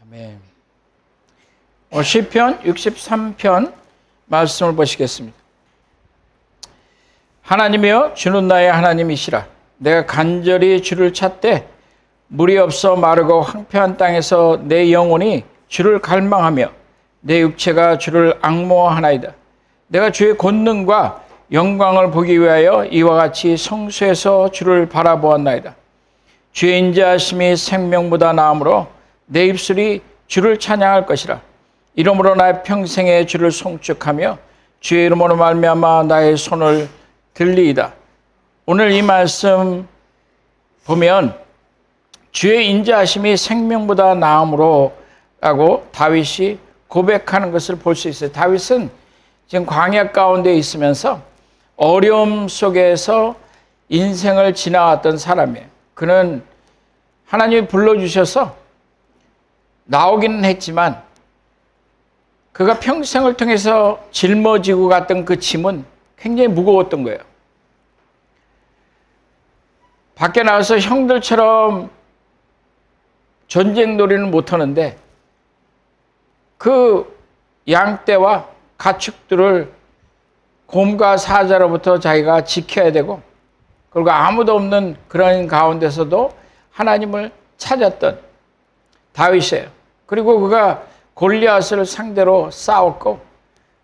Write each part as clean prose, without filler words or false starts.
아멘. 시편 63편 말씀을 보시겠습니다. 하나님이여 주는 나의 하나님이시라. 내가 간절히 주를 찾되 물이 없어 마르고 황폐한 땅에서 내 영혼이 주를 갈망하며 내 육체가 주를 앙모하나이다. 내가 주의 권능과 영광을 보기 위하여 이와 같이 성수에서 주를 바라보았나이다. 주의 인자하심이 생명보다 나으므로 내 입술이 주를 찬양할 것이라. 이러므로 나의 평생에 주를 송축하며 주의 이름으로 말미암아 나의 손을 들리이다. 오늘 이 말씀 보면 주의 인자하심이 생명보다 나으므로 라고 다윗이 고백하는 것을 볼 수 있어요. 다윗은 지금 광야 가운데 있으면서 어려움 속에서 인생을 지나왔던 사람이에요. 그는 하나님이 불러주셔서 나오기는 했지만 그가 평생을 통해서 짊어지고 갔던 그 짐은 굉장히 무거웠던 거예요. 밖에 나가서 형들처럼 전쟁 놀이는 못하는데 그 양떼와 가축들을 곰과 사자로부터 자기가 지켜야 되고, 그리고 아무도 없는 그런 가운데서도 하나님을 찾았던 다윗이에요. 그리고 그가 골리앗을 상대로 싸웠고,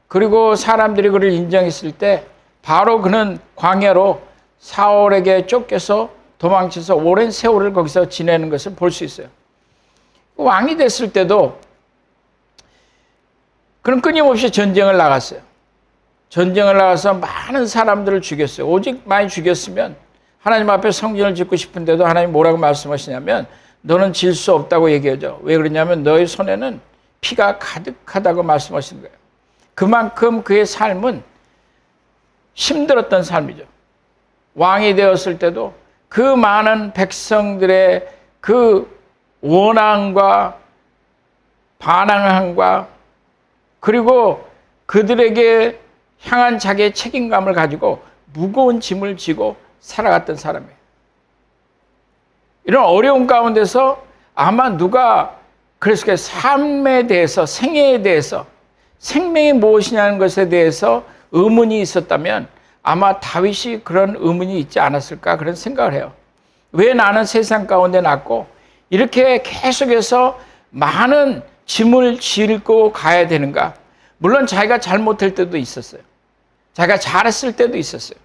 그리고 사람들이 그를 인정했을 때 바로 그는 광야로 사울에게 쫓겨서 도망쳐서 오랜 세월을 거기서 지내는 것을 볼 수 있어요. 왕이 됐을 때도 그는 끊임없이 전쟁을 나갔어요. 전쟁을 나가서 많은 사람들을 죽였어요. 오직 많이 죽였으면 하나님 앞에 성전을 짓고 싶은데도 하나님 뭐라고 말씀하시냐면 너는 질 수 없다고 얘기하죠. 왜 그러냐면 너의 손에는 피가 가득하다고 말씀하시는 거예요. 그만큼 그의 삶은 힘들었던 삶이죠. 왕이 되었을 때도 그 많은 백성들의 그 원함과 반항함과 그리고 그들에게 향한 자기의 책임감을 가지고 무거운 짐을 지고 살아갔던 사람이에요. 이런 어려운 가운데서 아마 누가 그래서 삶에 대해서, 생애에 대해서, 생명이 무엇이냐는 것에 대해서 의문이 있었다면 아마 다윗이 그런 의문이 있지 않았을까 그런 생각을 해요. 왜 나는 세상 가운데 났고 이렇게 계속해서 많은 짐을 싣고 가야 되는가? 물론 자기가 잘못할 때도 있었어요. 자기가 잘했을 때도 있었어요.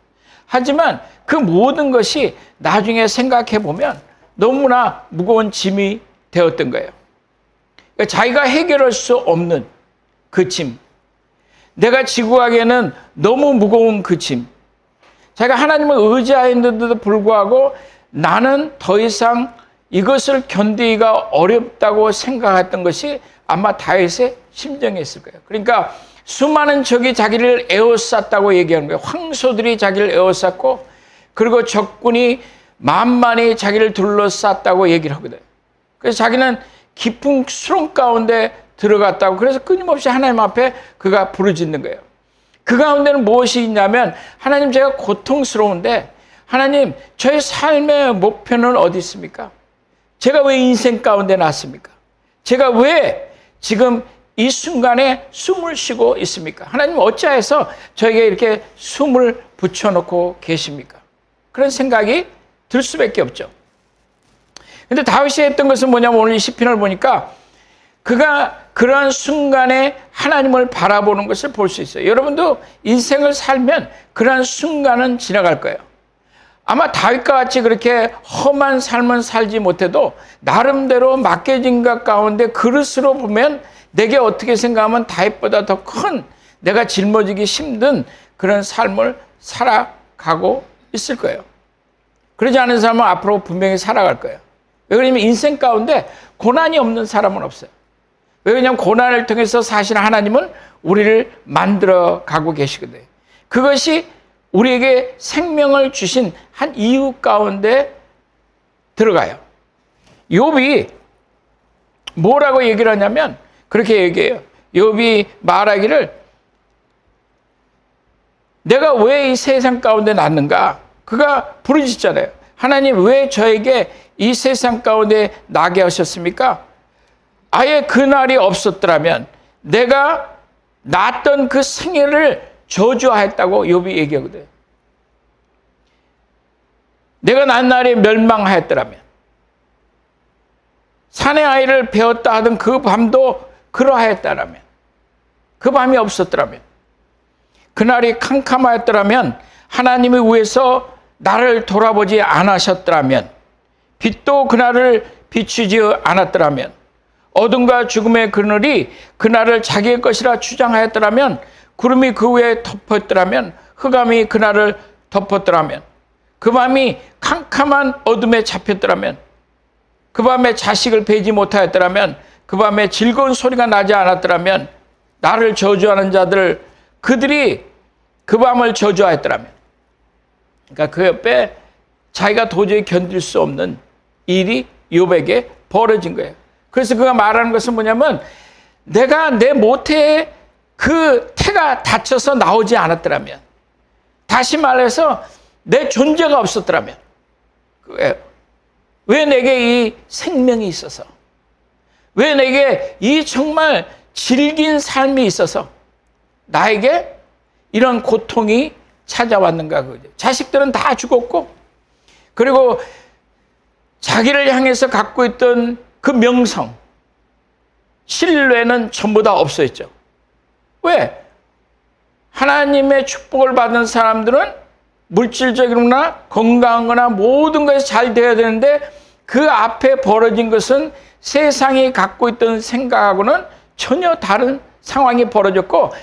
하지만 그 모든 것이 나중에 생각해 보면 너무나 무거운 짐이 되었던 거예요. 그러니까 자기가 해결할 수 없는 그 짐, 내가 지고 가기에는 너무 무거운 그 짐, 자기가 하나님을 의지하였는데도 불구하고 나는 더 이상 이것을 견디기가 어렵다고 생각했던 것이 아마 다윗의 심정이었을 거예요. 그러니까 수많은 적이 자기를 에워쌌다고 얘기하는 거예요. 황소들이 자기를 에워쌌고, 그리고 적군이 만만히 자기를 둘러쌌다고 얘기를 하거든요. 그래서 자기는 깊은 수렁 가운데 들어갔다고, 그래서 끊임없이 하나님 앞에 그가 부르짖는 거예요. 그 가운데는 무엇이 있냐면, 하나님 제가 고통스러운데 하나님 저의 삶의 목표는 어디 있습니까? 제가 왜 인생 가운데 났습니까? 제가 왜 지금 이 순간에 숨을 쉬고 있습니까? 하나님 어찌해서 저에게 이렇게 숨을 붙여놓고 계십니까? 그런 생각이 들 수밖에 없죠. 근데 다윗이 했던 것은 뭐냐면 오늘 이 시편을 보니까 그가 그러한 순간에 하나님을 바라보는 것을 볼 수 있어요. 여러분도 인생을 살면 그러한 순간은 지나갈 거예요. 아마 다윗과 같이 그렇게 험한 삶은 살지 못해도 나름대로 맡겨진 것 가운데 그릇으로 보면 내게 어떻게 생각하면 다윗보다 더 큰 내가 짊어지기 힘든 그런 삶을 살아가고 있을 거예요. 그러지 않은 사람은 앞으로 분명히 살아갈 거예요. 왜 그러냐면 인생 가운데 고난이 없는 사람은 없어요. 왜 그러냐면 고난을 통해서 사실 하나님은 우리를 만들어 가고 계시거든요. 그것이 우리에게 생명을 주신 한 이유 가운데 들어가요. 욥이 뭐라고 얘기를 하냐면 그렇게 얘기해요. 욥이 말하기를 내가 왜 이 세상 가운데 났는가? 그가 부르짖잖아요. 하나님 왜 저에게 이 세상 가운데 나게 하셨습니까? 아예 그날이 없었더라면 내가 낳았던 그 생애를 저주하였다고 욥이 얘기하거든. 내가 낳은 날이 멸망하였더라면, 사내 아이를 배웠다 하던 그 밤도 그러하였다라면, 그 밤이 없었더라면, 그날이 캄캄하였더라면, 하나님이 위에서 나를 돌아보지 않으셨더라면, 빛도 그날을 비추지 않았더라면, 어둠과 죽음의 그늘이 그날을 자기의 것이라 주장하였더라면, 구름이 그 위에 덮었더라면, 흑암이 그날을 덮었더라면, 그 밤이 캄캄한 어둠에 잡혔더라면, 그 밤에 자식을 베지 못하였더라면, 그 밤에 즐거운 소리가 나지 않았더라면, 나를 저주하는 자들, 그들이 그 밤을 저주하였더라면, 그러니까 그 옆에 자기가 도저히 견딜 수 없는 일이 욥에게 벌어진 거예요. 그래서 그가 말하는 것은 뭐냐면, 내가 내 모태에 그 태가 닫혀서 나오지 않았더라면, 다시 말해서 내 존재가 없었더라면, 왜 내게 이 생명이 있어서, 왜 내게 이 정말 질긴 삶이 있어서 나에게 이런 고통이 찾아왔는가. 자식들은 다 죽었고, 그리고 자기를 향해서 갖고 있던 그 명성, 신뢰는 전부 다 없어졌죠. 왜? 하나님의 축복을 받은 사람들은 물질적이거나 건강하거나 모든 것이 잘 돼야 되는데, 그 앞에 벌어진 것은 세상이 갖고 있던 생각하고는 전혀 다른 상황이 벌어졌고,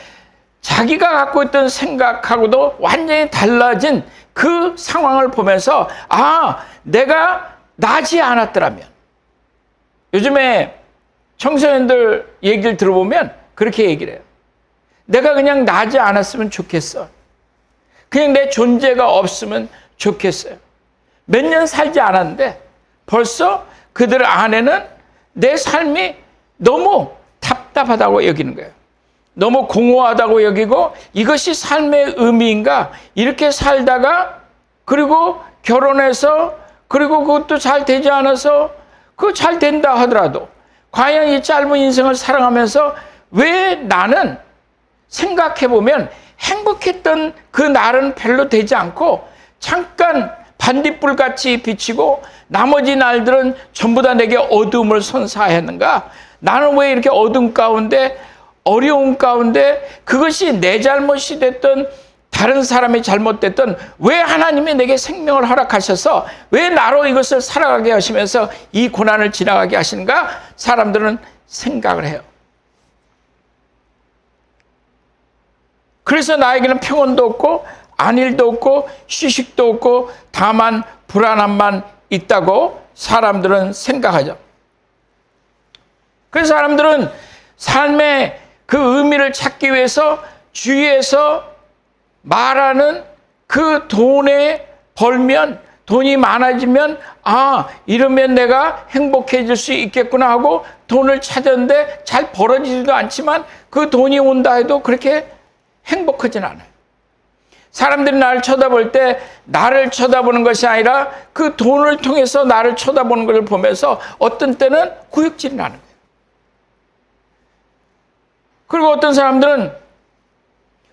자기가 갖고 있던 생각하고도 완전히 달라진 그 상황을 보면서, 아, 내가 나지 않았더라면. 요즘에 청소년들 얘기를 들어보면 그렇게 얘기를 해요. 내가 그냥 나지 않았으면 좋겠어. 그냥 내 존재가 없으면 좋겠어요. 몇 년 살지 않았는데 벌써 그들 안에는 내 삶이 너무 답답하다고 여기는 거예요. 너무 공허하다고 여기고, 이것이 삶의 의미인가? 이렇게 살다가, 그리고 결혼해서, 그리고 그것도 잘 되지 않아서, 그거 잘 된다 하더라도 과연 이 짧은 인생을 살아가면서 왜 나는 생각해보면 행복했던 그 날은 별로 되지 않고 잠깐 반딧불같이 비치고 나머지 날들은 전부 다 내게 어두움을 선사했는가? 나는 왜 이렇게 어둠 가운데, 어려움 가운데, 그것이 내 잘못이 됐던, 다른 사람이 잘못됐던, 왜 하나님이 내게 생명을 허락하셔서 왜 나로 이것을 살아가게 하시면서 이 고난을 지나가게 하시는가? 사람들은 생각을 해요. 그래서 나에게는 평온도 없고 안일도 없고 휴식도 없고 다만 불안함만 있다고 사람들은 생각하죠. 그래서 사람들은 삶의 그 의미를 찾기 위해서 주위에서 말하는 그 돈에 벌면, 돈이 많아지면, 아, 이러면 내가 행복해질 수 있겠구나 하고 돈을 찾았는데 잘 벌어지지도 않지만 그 돈이 온다 해도 그렇게 행복하진 않아요. 사람들이 나를 쳐다볼 때 나를 쳐다보는 것이 아니라 그 돈을 통해서 나를 쳐다보는 것을 보면서 어떤 때는 구역질이 나는 거예요. 그리고 어떤 사람들은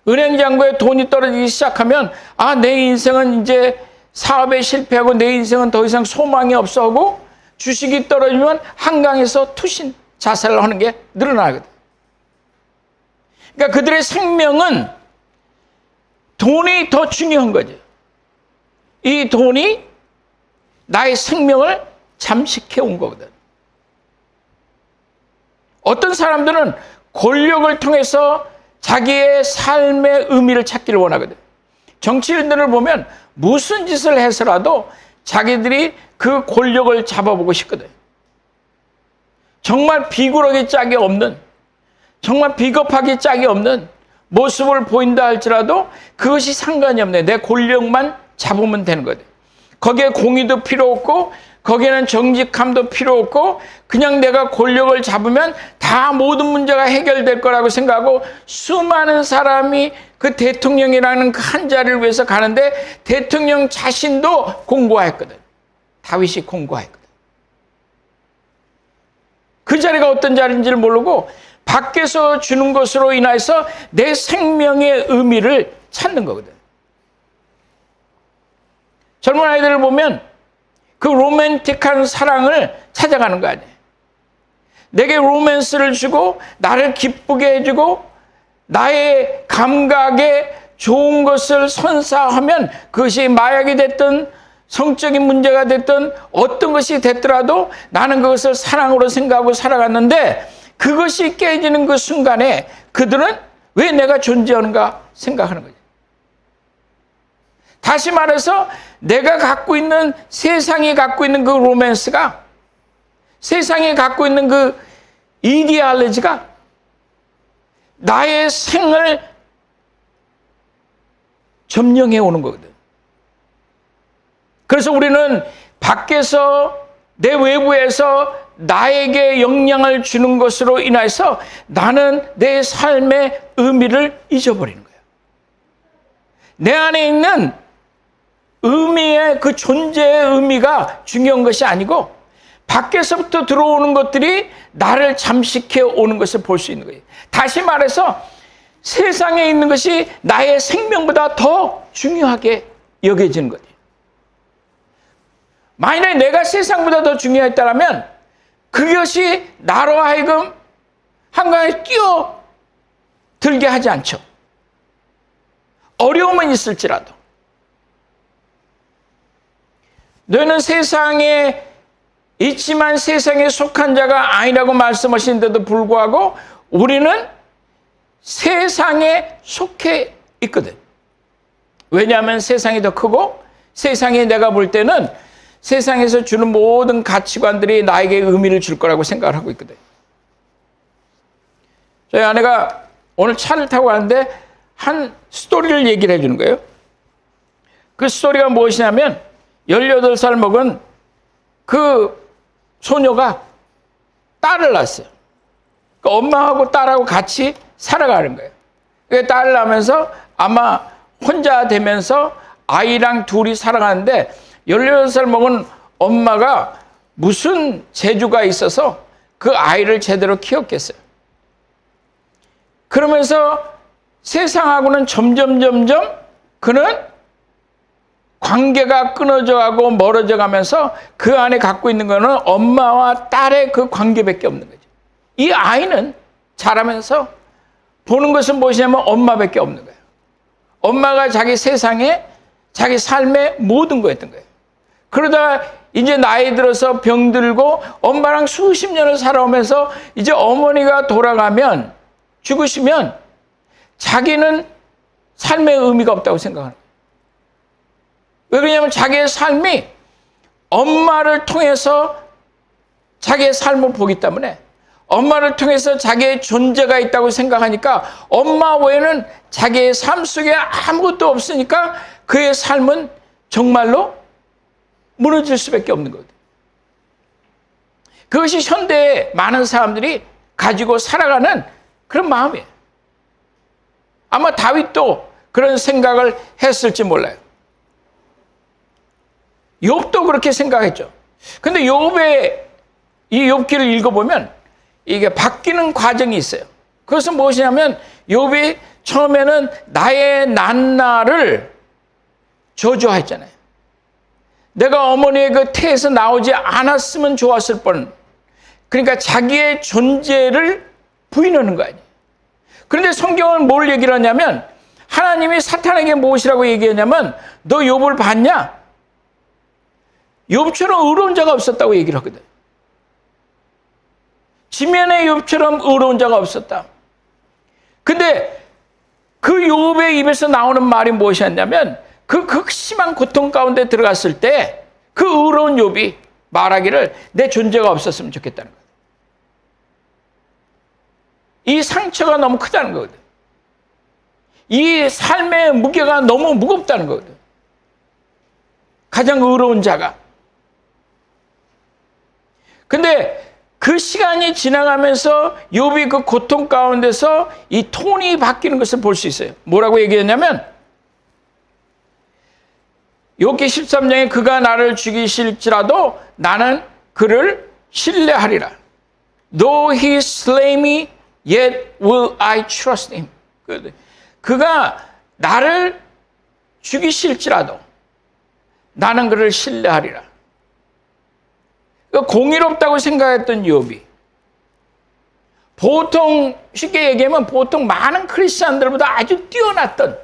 은행 잔고에 돈이 떨어지기 시작하면, 아, 내 인생은 이제 사업에 실패하고 내 인생은 더 이상 소망이 없어 하고, 주식이 떨어지면 한강에서 투신 자살을 하는 게 늘어나거든. 그러니까 그들의 생명은 돈이 더 중요한 거죠. 이 돈이 나의 생명을 잠식해 온 거거든. 어떤 사람들은 권력을 통해서 자기의 삶의 의미를 찾기를 원하거든. 정치인들을 보면 무슨 짓을 해서라도 자기들이 그 권력을 잡아보고 싶거든. 정말 비굴하게 짝이 없는, 정말 비겁하게 짝이 없는 모습을 보인다 할지라도 그것이 상관이 없네. 내 권력만 잡으면 되는 거거든. 거기에 공의도 필요 없고, 거기에는 정직함도 필요 없고, 그냥 내가 권력을 잡으면 다 모든 문제가 해결될 거라고 생각하고, 수많은 사람이 그 대통령이라는 그 한 자리를 위해서 가는데 대통령 자신도 공고하였거든. 다윗이 공고하였거든. 그 자리가 내가 어떤 자리인지를 모르고 밖에서 주는 것으로 인해서 내 생명의 의미를 찾는 거거든. 젊은 아이들을 보면 그 로맨틱한 사랑을 찾아가는 거 아니에요. 내게 로맨스를 주고 나를 기쁘게 해주고 나의 감각에 좋은 것을 선사하면 그것이 마약이 됐든 성적인 문제가 됐든 어떤 것이 됐더라도 나는 그것을 사랑으로 생각하고 살아갔는데 그것이 깨지는 그 순간에 그들은 왜 내가 존재하는가 생각하는 거죠. 다시 말해서 내가 갖고 있는 세상이 갖고 있는 그 로맨스가 세상이 갖고 있는 그 이데올로지가 나의 생을 점령해 오는 거거든. 그래서 우리는 밖에서 내 외부에서 나에게 영향을 주는 것으로 인해서 나는 내 삶의 의미를 잊어버리는 거예요. 내 안에 있는 의미의 그 존재의 의미가 중요한 것이 아니고 밖에서부터 들어오는 것들이 나를 잠식해 오는 것을 볼 수 있는 거예요. 다시 말해서 세상에 있는 것이 나의 생명보다 더 중요하게 여겨지는 거예요. 만약에 내가 세상보다 더 중요했다면 그것이 나로 하여금 한가에 뛰어들게 하지 않죠. 어려움은 있을지라도. 너희는 세상에 있지만 세상에 속한 자가 아니라고 말씀하시는데도 불구하고 우리는 세상에 속해 있거든. 왜냐하면 세상이 더 크고 세상에 내가 볼 때는 세상에서 주는 모든 가치관들이 나에게 의미를 줄 거라고 생각을 하고 있거든. 저희 아내가 오늘 차를 타고 가는데 한 스토리를 얘기를 해주는 거예요. 그 스토리가 무엇이냐면 18살 먹은 그 소녀가 딸을 낳았어요. 그 엄마하고 딸하고 같이 살아가는 거예요. 그 딸을 낳으면서 아마 혼자 되면서 아이랑 둘이 살아가는데 18살 먹은 엄마가 무슨 재주가 있어서 그 아이를 제대로 키웠겠어요. 그러면서 세상하고는 점점 그는 관계가 끊어져 가고 멀어져 가면서 그 안에 갖고 있는 거는 엄마와 딸의 그 관계밖에 없는 거죠. 이 아이는 자라면서 보는 것은 무엇이냐면 엄마밖에 없는 거예요. 엄마가 자기 세상에 자기 삶의 모든 거였던 거예요. 그러다가 이제 나이 들어서 병들고 엄마랑 수십 년을 살아오면서 이제 어머니가 돌아가면 죽으시면 자기는 삶의 의미가 없다고 생각하는 거예요. 왜 그러냐면 자기의 삶이 엄마를 통해서 자기의 삶을 보기 때문에 엄마를 통해서 자기의 존재가 있다고 생각하니까 엄마 외에는 자기의 삶 속에 아무것도 없으니까 그의 삶은 정말로 무너질 수밖에 없는 거거든요. 그것이 현대의 많은 사람들이 가지고 살아가는 그런 마음이에요. 아마 다윗도 그런 생각을 했을지 몰라요. 욥도 그렇게 생각했죠. 근데 욥의 이 욥기를 읽어보면 이게 바뀌는 과정이 있어요. 그것은 무엇이냐면 욥이 처음에는 나의 난나를 저주했잖아요. 내가 어머니의 그 태에서 나오지 않았으면 좋았을 뻔. 그러니까 자기의 존재를 부인하는 거 아니에요. 그런데 성경은 뭘 얘기를 하냐면 하나님이 사탄에게 무엇이라고 얘기하냐면 너 욥을 봤냐? 욥처럼 의로운 자가 없었다고 얘기를 하거든. 지면의 욥처럼 의로운 자가 없었다. 근데 그 욥의 입에서 나오는 말이 무엇이었냐면 그 극심한 고통 가운데 들어갔을 때 그 의로운 욥이 말하기를 내 존재가 없었으면 좋겠다는 거예요. 이 상처가 너무 크다는 거거든. 이 삶의 무게가 너무 무겁다는 거거든. 가장 의로운 자가. 근데 그 시간이 지나가면서 욥이 그 고통 가운데서 이 톤이 바뀌는 것을 볼 수 있어요. 뭐라고 얘기했냐면 욥기 13장에 그가 나를 죽이실지라도 나는 그를 신뢰하리라. Though he slay me, yet will I trust him. 그가 나를 죽이실지라도 나는 그를 신뢰하리라. 공의롭다고 생각했던 욥이 보통 쉽게 얘기하면 보통 많은 크리스찬들보다 아주 뛰어났던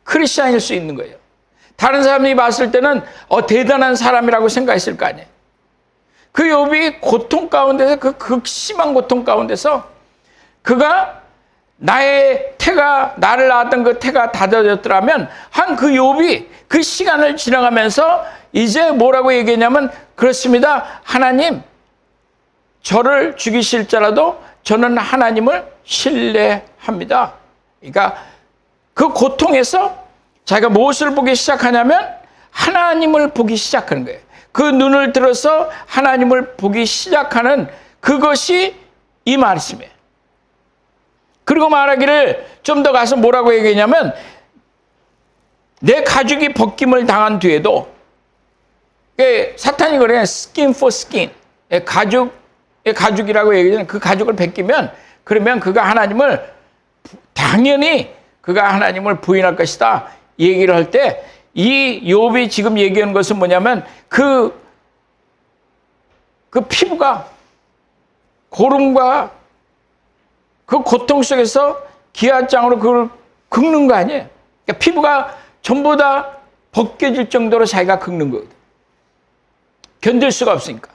크리스찬일 수 있는 거예요. 다른 사람이 봤을 때는 대단한 사람이라고 생각했을 거 아니에요. 그 욥이 고통 가운데서 그 극심한 고통 가운데서 그가 나의 태가 나를 낳았던 그 태가 닫아졌더라면 한 그 욥이 그 시간을 지나가면서 이제 뭐라고 얘기했냐면 그렇습니다. 하나님 저를 죽이실지라도 저는 하나님을 신뢰합니다. 그러니까 그 고통에서 자기가 무엇을 보기 시작하냐면 하나님을 보기 시작하는 거예요. 그 눈을 들어서 하나님을 보기 시작하는 그것이 이 말씀이에요. 그리고 말하기를 좀 더 가서 뭐라고 얘기했냐면 내 가죽이 벗김을 당한 뒤에도 사탄이 그래 skin for skin 가죽이라고 얘기하잖아요. 그 가죽을 벗기면 그러면 그가 하나님을 당연히 그가 하나님을 부인할 것이다 얘기를 할 때 이 욥이 지금 얘기하는 것은 뭐냐면 그 피부가 고름과 그 고통 속에서 기아장으로 그걸 긁는 거 아니에요. 그러니까 피부가 전부 다 벗겨질 정도로 자기가 긁는 거거든. 견딜 수가 없으니까.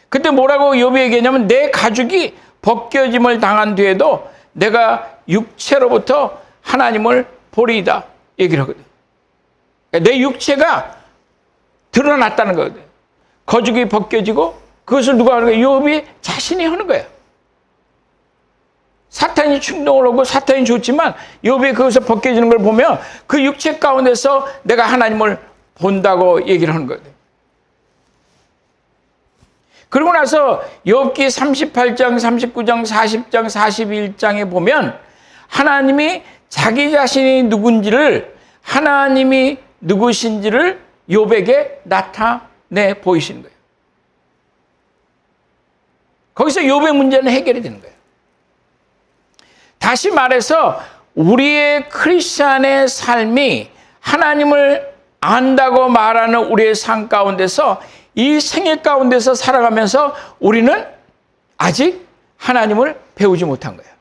그때 뭐라고 욥이 얘기했냐면 내 가죽이 벗겨짐을 당한 뒤에도 내가 육체로부터 하나님을 보리이다 얘기를 하거든. 그러니까 내 육체가 드러났다는 거거든. 가죽이 벗겨지고 그것을 누가 하는 거야? 욥이 자신이 하는 거야. 사탄이 충동을 하고 사탄이 좋지만 욥이 그것을 벗겨지는 걸 보면 그 육체 가운데서 내가 하나님을 본다고 얘기를 하는 거거든. 그러고 나서 욥기 38장, 39장, 40장, 41장에 보면 하나님이 자기 자신이 누군지를 하나님이 누구신지를 욥에게 나타내 보이시는 거예요. 거기서 욥의 문제는 해결이 되는 거예요. 다시 말해서 우리의 크리스찬의 삶이 하나님을 안다고 말하는 우리의 삶 가운데서 이 생애 가운데서 살아가면서 우리는 아직 하나님을 배우지 못한 거예요.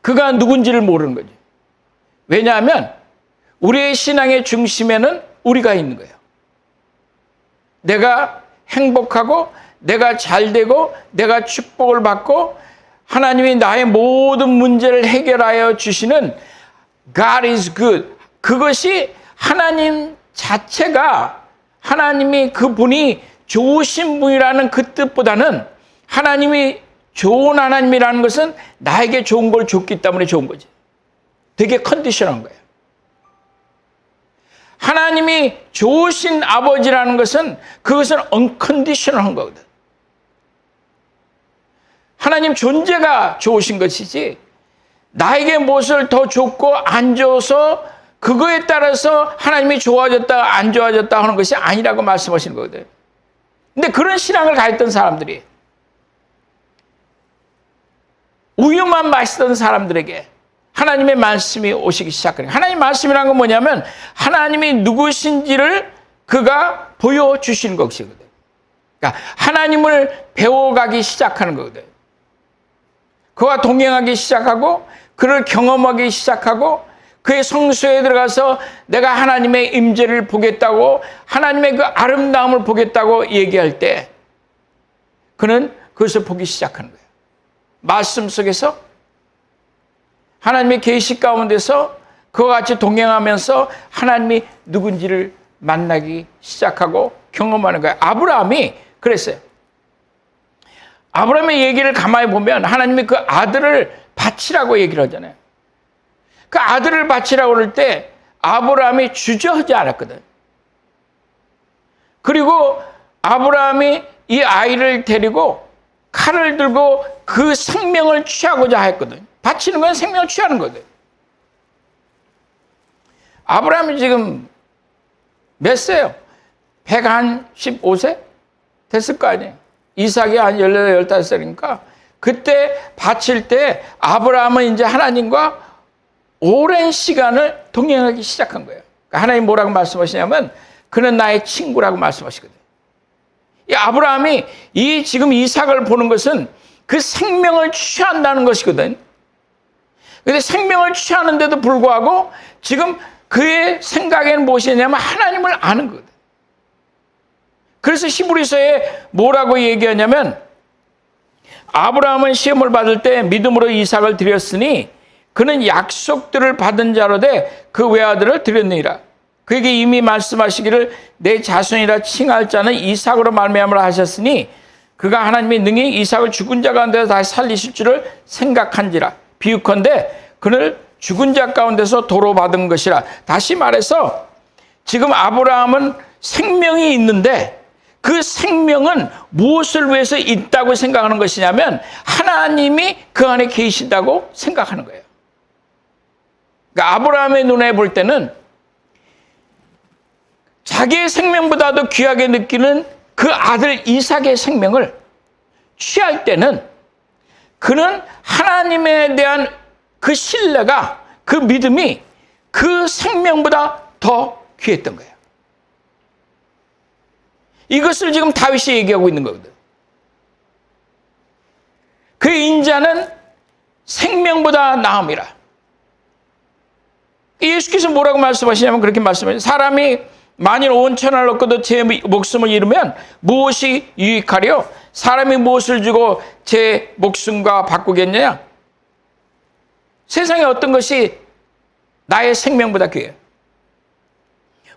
그가 누군지를 모르는 거죠. 왜냐하면 우리의 신앙의 중심에는 우리가 있는 거예요. 내가 행복하고 내가 잘되고 내가 축복을 받고 하나님이 나의 모든 문제를 해결하여 주시는 God is good. 그것이 하나님 자체가 하나님이 그분이 좋으신 분이라는 그 뜻보다는 하나님이 좋은 하나님이라는 것은 나에게 좋은 걸 줬기 때문에 좋은 거지. 되게 컨디션한 거예요. 하나님이 좋으신 아버지라는 것은 그것은 언컨디셔널한 거거든. 하나님 존재가 좋으신 것이지 나에게 무엇을 더 줬고 안 줘서 그거에 따라서 하나님이 좋아졌다 안 좋아졌다 하는 것이 아니라고 말씀하시는 거거든. 근데 그런 신앙을 가졌던 사람들이 우유만 마시던 사람들에게 하나님의 말씀이 오시기 시작하는 거예요. 하나님 말씀이라는 건 뭐냐면 하나님이 누구신지를 그가 보여주시는 것이거든. 그러니까 하나님을 배워가기 시작하는 거거든. 그와 동행하기 시작하고 그를 경험하기 시작하고 그의 성소에 들어가서 내가 하나님의 임재를 보겠다고 하나님의 그 아름다움을 보겠다고 얘기할 때 그는 그것을 보기 시작하는 거예요. 말씀 속에서 하나님의 계시 가운데서 그와 같이 동행하면서 하나님이 누군지를 만나기 시작하고 경험하는 거예요. 아브라함이 그랬어요. 아브라함의 얘기를 가만히 보면 하나님이 그 아들을 바치라고 얘기를 하잖아요. 그 아들을 바치라고 그럴 때 아브라함이 주저하지 않았거든. 그리고 아브라함이 이 아이를 데리고 칼을 들고 그 생명을 취하고자 했거든. 바치는 건 생명을 취하는 거거든. 아브라함이 지금 몇 세요? 115세? 됐을 거 아니에요. 이삭이 한 14, 15살이니까 그때 바칠 때 아브라함은 이제 하나님과 오랜 시간을 동행하기 시작한 거예요. 그러니까 하나님 뭐라고 말씀하시냐면 그는 나의 친구라고 말씀하시거든요. 이 아브라함이 이 지금 이삭을 보는 것은 그 생명을 취한다는 것이거든. 근데 생명을 취하는데도 불구하고 지금 그의 생각에는 무엇이냐면 하나님을 아는 거거든. 그래서 히브리서에 뭐라고 얘기하냐면 아브라함은 시험을 받을 때 믿음으로 이삭을 드렸으니 그는 약속들을 받은 자로 돼 그 외아들을 드렸느니라. 그에게 이미 말씀하시기를 내 자손이라 칭할 자는 이삭으로 말미암으라 하셨으니 그가 하나님이 능히 이삭을 죽은 자 가운데서 다시 살리실 줄을 생각한지라. 비유컨대 그를 죽은 자 가운데서 도로 받은 것이라. 다시 말해서 지금 아브라함은 생명이 있는데 그 생명은 무엇을 위해서 있다고 생각하는 것이냐면 하나님이 그 안에 계신다고 생각하는 거예요. 그러니까 아브라함의 눈에 볼 때는 자기의 생명보다도 귀하게 느끼는 그 아들 이삭의 생명을 취할 때는 그는 하나님에 대한 그 신뢰가, 그 믿음이 그 생명보다 더 귀했던 거예요. 이것을 지금 다윗이 얘기하고 있는 거거든. 그 인자는 생명보다 나음이라. 예수께서 뭐라고 말씀하시냐면 그렇게 말씀하세요. 사람이 만일 온 천하를 얻고도 제 목숨을 잃으면 무엇이 유익하리요? 사람이 무엇을 주고 제 목숨과 바꾸겠느냐? 세상에 어떤 것이 나의 생명보다 귀해요?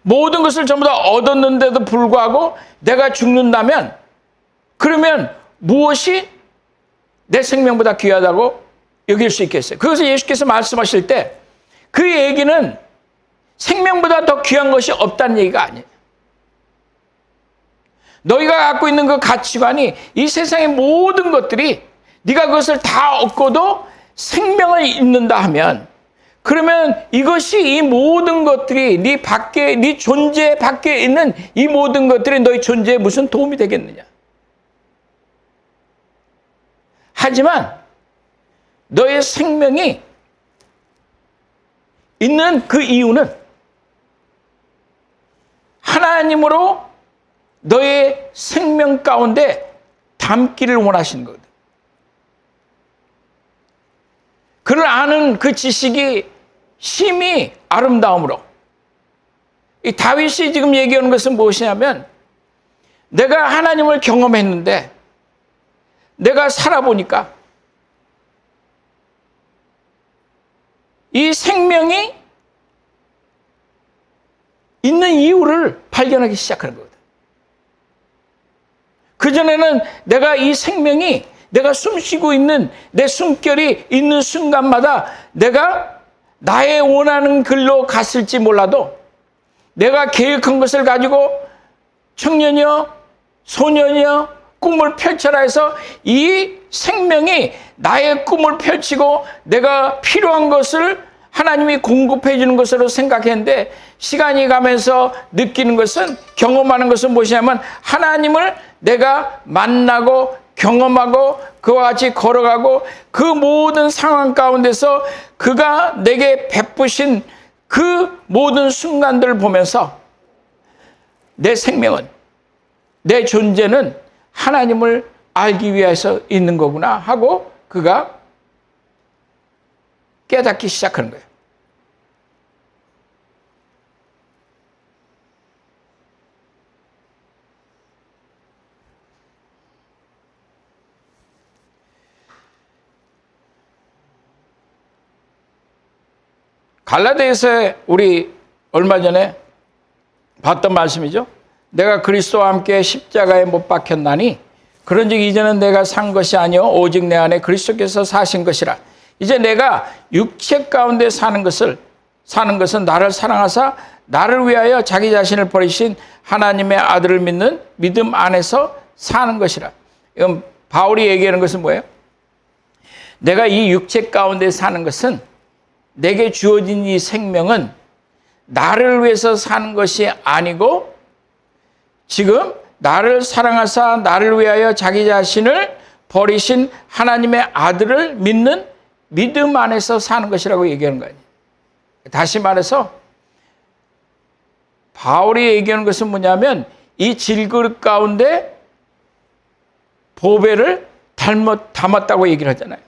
모든 것을 전부 다 얻었는데도 불구하고 내가 죽는다면 그러면 무엇이 내 생명보다 귀하다고 여길 수 있겠어요? 그것을 예수께서 말씀하실 때 그 얘기는 생명보다 더 귀한 것이 없다는 얘기가 아니에요. 너희가 갖고 있는 그 가치관이 이 세상의 모든 것들이 네가 그것을 다 얻고도 생명을 잃는다 하면 그러면 이것이 이 모든 것들이 네 존재 밖에 있는 이 모든 것들이 너희 존재에 무슨 도움이 되겠느냐. 하지만 너의 생명이 있는 그 이유는 하나님으로 너의 생명 가운데 담기를 원하시는 거거든. 그를 아는 그 지식이 심히 아름다움으로. 이 다윗이 지금 얘기하는 것은 무엇이냐면 내가 하나님을 경험했는데 내가 살아보니까 이 생명이 있는 이유를 발견하기 시작하는 거거든. 그전에는 내가 이 생명이 내가 숨쉬고 있는 내 숨결이 있는 순간마다 내가 나의 원하는 길로 갔을지 몰라도 내가 계획한 것을 가지고 청년이여 소년이여 꿈을 펼쳐라 해서 이 생명이 나의 꿈을 펼치고 내가 필요한 것을 하나님이 공급해 주는 것으로 생각했는데 시간이 가면서 느끼는 것은 경험하는 것은 무엇이냐면 하나님을 내가 만나고 경험하고 그와 같이 걸어가고 그 모든 상황 가운데서 그가 내게 베푸신 그 모든 순간들을 보면서 내 생명은 내 존재는 하나님을 알기 위해서 있는 거구나 하고 그가 깨닫기 시작하는 거예요. 갈라디아서에 우리 얼마 전에 봤던 말씀이죠. 내가 그리스도와 함께 십자가에 못 박혔나니 그런즉 이제는 내가 산 것이 아니요 오직 내 안에 그리스도께서 사신 것이라. 이제 내가 육체 가운데 사는 것은 나를 사랑하사 나를 위하여 자기 자신을 버리신 하나님의 아들을 믿는 믿음 안에서 사는 것이라. 이건 바울이 얘기하는 것은 뭐예요? 내가 이 육체 가운데 사는 것은 내게 주어진 이 생명은 나를 위해서 사는 것이 아니고 지금 나를 사랑하사 나를 위하여 자기 자신을 버리신 하나님의 아들을 믿는 믿음 안에서 사는 것이라고 얘기하는 거 아니에요. 다시 말해서 바울이 얘기하는 것은 뭐냐면 이 질그릇 가운데 보배를 담았다고 얘기를 하잖아요.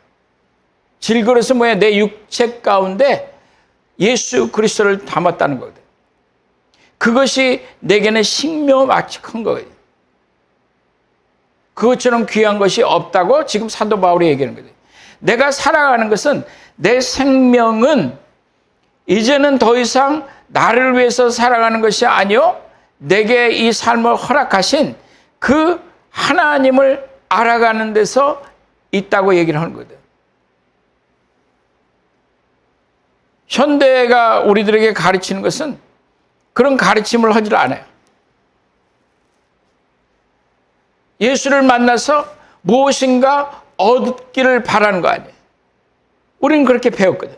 질그릇은 뭐야? 내 육체 가운데 예수 그리스도를 담았다는 거거든. 그것이 내게는 신묘마치 큰 거예요. 그것처럼 귀한 것이 없다고 지금 사도 바울이 얘기하는 거예요. 내가 살아가는 것은 내 생명은 이제는 더 이상 나를 위해서 살아가는 것이 아니요 내게 이 삶을 허락하신 그 하나님을 알아가는 데서 있다고 얘기를 하는 거거든. 현대가 우리들에게 가르치는 것은 그런 가르침을 하질 않아요. 예수를 만나서 무엇인가 얻기를 바라는 거 아니에요. 우리는 그렇게 배웠거든.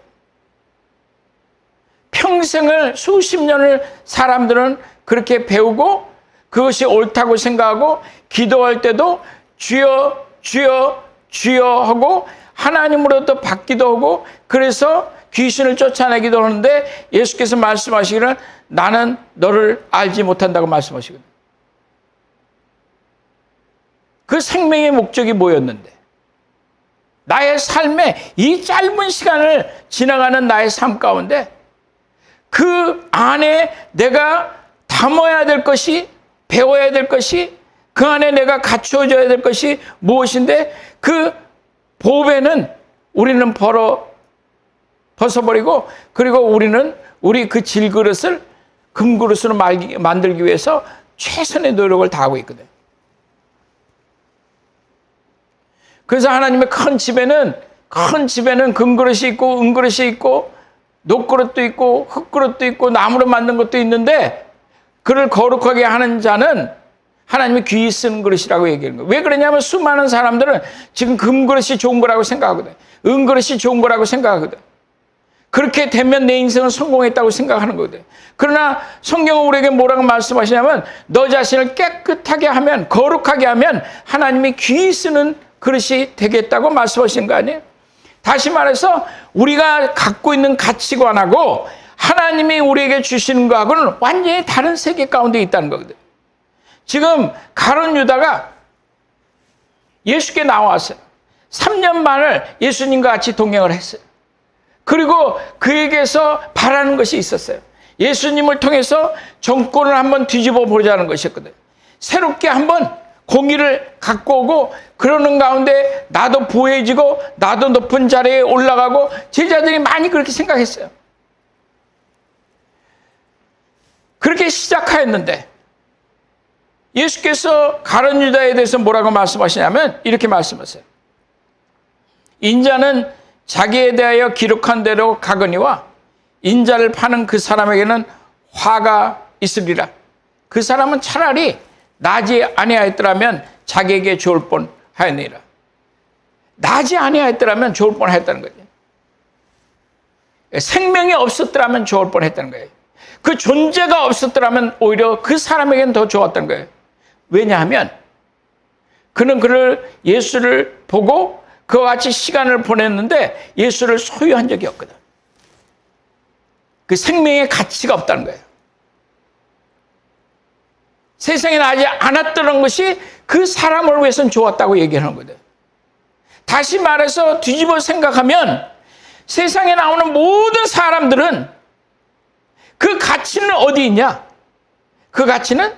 평생을 수십 년을 사람들은 그렇게 배우고 그것이 옳다고 생각하고 기도할 때도 주여 주여 주여 하고 하나님으로부터 받기도 하고 그래서 귀신을 쫓아내기도 하는데 예수께서 말씀하시기를 나는 너를 알지 못한다고 말씀하시거든요. 그 생명의 목적이 뭐였는데 나의 삶에 이 짧은 시간을 지나가는 나의 삶 가운데 그 안에 내가 담아야 될 것이 배워야 될 것이 그 안에 내가 갖추어져야 될 것이 무엇인데 그 보배는 우리는 벗어버리고 그리고 우리는 우리 그 질그릇을 금그릇으로 만들기 위해서 최선의 노력을 다하고 있거든. 그래서 하나님의 큰 집에는 금그릇이 있고 은그릇이 있고 녹그릇도 있고 흙그릇도 있고 나무로 만든 것도 있는데 그를 거룩하게 하는 자는 하나님이 귀히 쓰는 그릇이라고 얘기하는 거예요. 왜 그러냐면 수많은 사람들은 지금 금그릇이 좋은 거라고 생각하거든. 은그릇이 좋은 거라고 생각하거든. 그렇게 되면 내 인생은 성공했다고 생각하는 거거든. 그러나 성경은 우리에게 뭐라고 말씀하시냐면 너 자신을 깨끗하게 하면 거룩하게 하면 하나님이 귀히 쓰는 그릇이 되겠다고 말씀하시는 거 아니에요? 다시 말해서 우리가 갖고 있는 가치관하고 하나님이 우리에게 주시는 거하고는 완전히 다른 세계 가운데 있다는 거거든. 지금 가룟 유다가 예수께 나왔어요. 3년 반을 예수님과 같이 동행을 했어요. 그리고 그에게서 바라는 것이 있었어요. 예수님을 통해서 정권을 한번 뒤집어 보자는 것이었거든. 새롭게 한번 공의를 갖고 오고 그러는 가운데 나도 부해지고 나도 높은 자리에 올라가고 제자들이 많이 그렇게 생각했어요. 그렇게 시작하였는데 예수께서 가룟 유다에 대해서 뭐라고 말씀하시냐면 이렇게 말씀하세요. 인자는 자기에 대하여 기록한 대로 가거니와 인자를 파는 그 사람에게는 화가 있으리라. 그 사람은 차라리 나지 아니하였더라면 자기에게 좋을 뻔하였느니라. 나지 아니하였더라면 좋을 뻔했다는 거죠. 생명이 없었더라면 좋을 뻔했다는 거예요. 그 존재가 없었더라면 오히려 그 사람에게는 더 좋았던 거예요. 왜냐하면 그는 예수를 보고 그와 같이 시간을 보냈는데 예수를 소유한 적이 없거든. 그 생명의 가치가 없다는 거예요. 세상에 나지 않았던 것이 그 사람을 위해서는 좋았다고 얘기하는 거거든. 다시 말해서 뒤집어 생각하면 세상에 나오는 모든 사람들은 그 가치는 어디 있냐? 그 가치는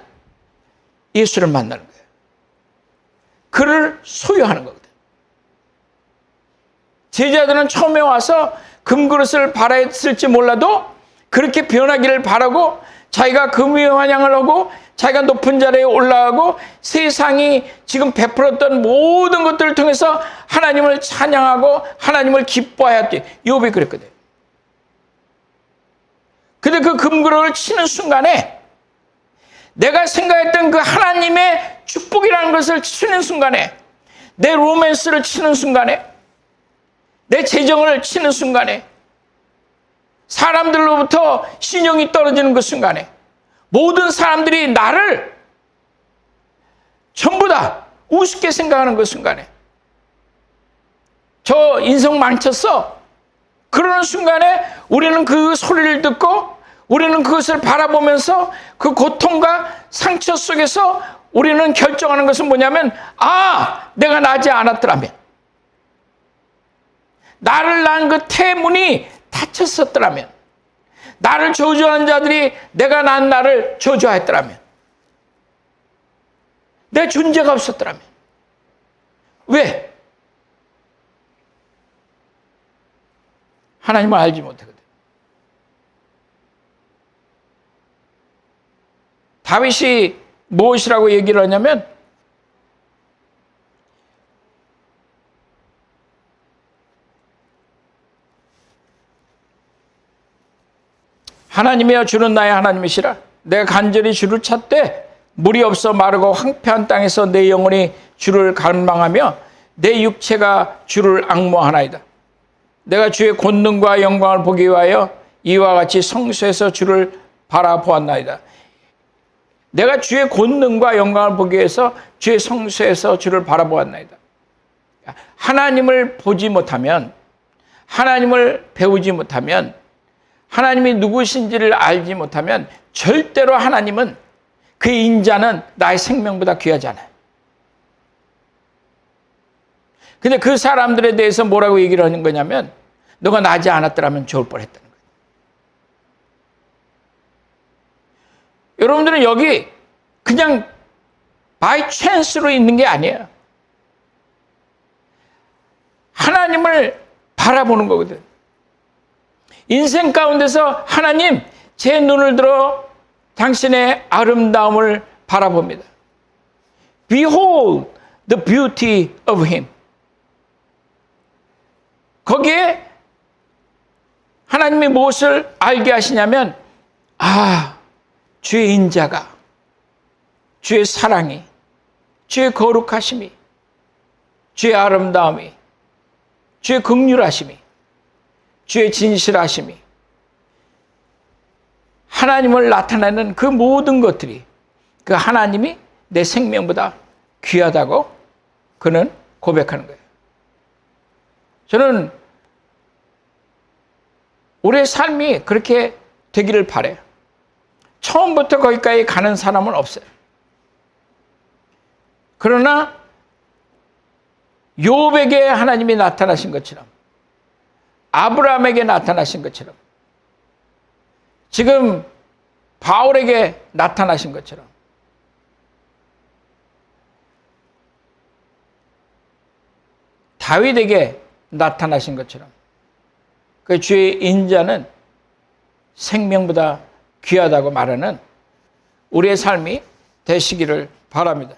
예수를 만나는 거예요. 그를 소유하는 거거든. 제자들은 처음에 와서 금그릇을 바랬을지 몰라도 그렇게 변하기를 바라고 자기가 금의 환영을 하고 자기가 높은 자리에 올라가고 세상이 지금 베풀었던 모든 것들을 통해서 하나님을 찬양하고 하나님을 기뻐하였지. 욥이 그랬거든. 근데 그 금그릇을 치는 순간에 내가 생각했던 그 하나님의 축복이라는 것을 치는 순간에 내 로맨스를 치는 순간에 내 재정을 치는 순간에 사람들로부터 신용이 떨어지는 그 순간에 모든 사람들이 나를 우습게 생각하는 그 순간에 저 인생 망쳤어. 그러는 순간에 우리는 그 소리를 듣고 우리는 그것을 바라보면서 그 고통과 상처 속에서 우리는 결정하는 것은 뭐냐면, 내가 나지 않았더라면, 나를 낳은 그 태문이 닫혔었더라면, 나를 저주하는 자들이 내가 낳은 나를 저주하였더라면, 내 존재가 없었더라면. 왜? 하나님을 알지 못하거든. 다윗이 무엇이라고 얘기를 하냐면, 하나님이여 주는 나의 하나님이시라. 내가 간절히 주를 찾되 물이 없어 마르고 황폐한 땅에서 내 영혼이 주를 갈망하며 내 육체가 주를 앙모하나이다. 내가 주의 권능과 영광을 보기 위하여 이와 같이 성소에서 주를 바라보았나이다. 내가 주의 권능과 영광을 보기 위해서 주의 성소에서 주를 바라보았나이다. 하나님을 보지 못하면, 하나님을 배우지 못하면, 하나님이 누구신지를 알지 못하면 절대로 하나님은, 그 인자는 나의 생명보다 귀하지 않아요. 근데 그 사람들에 대해서 뭐라고 얘기를 하는 거냐면, 너가 나지 않았더라면 좋을 뻔했다는 거예요. 여러분들은 여기 그냥 바이 찬스로 있는 게 아니에요. 하나님을 바라보는 거거든. 인생 가운데서 하나님, 제 눈을 들어 당신의 아름다움을 바라봅니다. Behold the beauty of him. 거기에 하나님이 무엇을 알게 하시냐면, 주의 인자가, 주의 사랑이, 주의 거룩하심이, 주의 아름다움이, 주의 긍휼하심이, 주의 진실하심이, 하나님을 나타내는 그 모든 것들이, 그 하나님이 내 생명보다 귀하다고 그는 고백하는 거예요. 저는 우리의 삶이 그렇게 되기를 바라요. 처음부터 거기까지 가는 사람은 없어요. 그러나 욥에게 하나님이 나타나신 것처럼, 아브라함에게 나타나신 것처럼, 지금 바울에게 나타나신 것처럼, 다윗에게 나타나신 것처럼, 그 주의 인자는 생명보다 귀하다고 말하는 우리의 삶이 되시기를 바랍니다.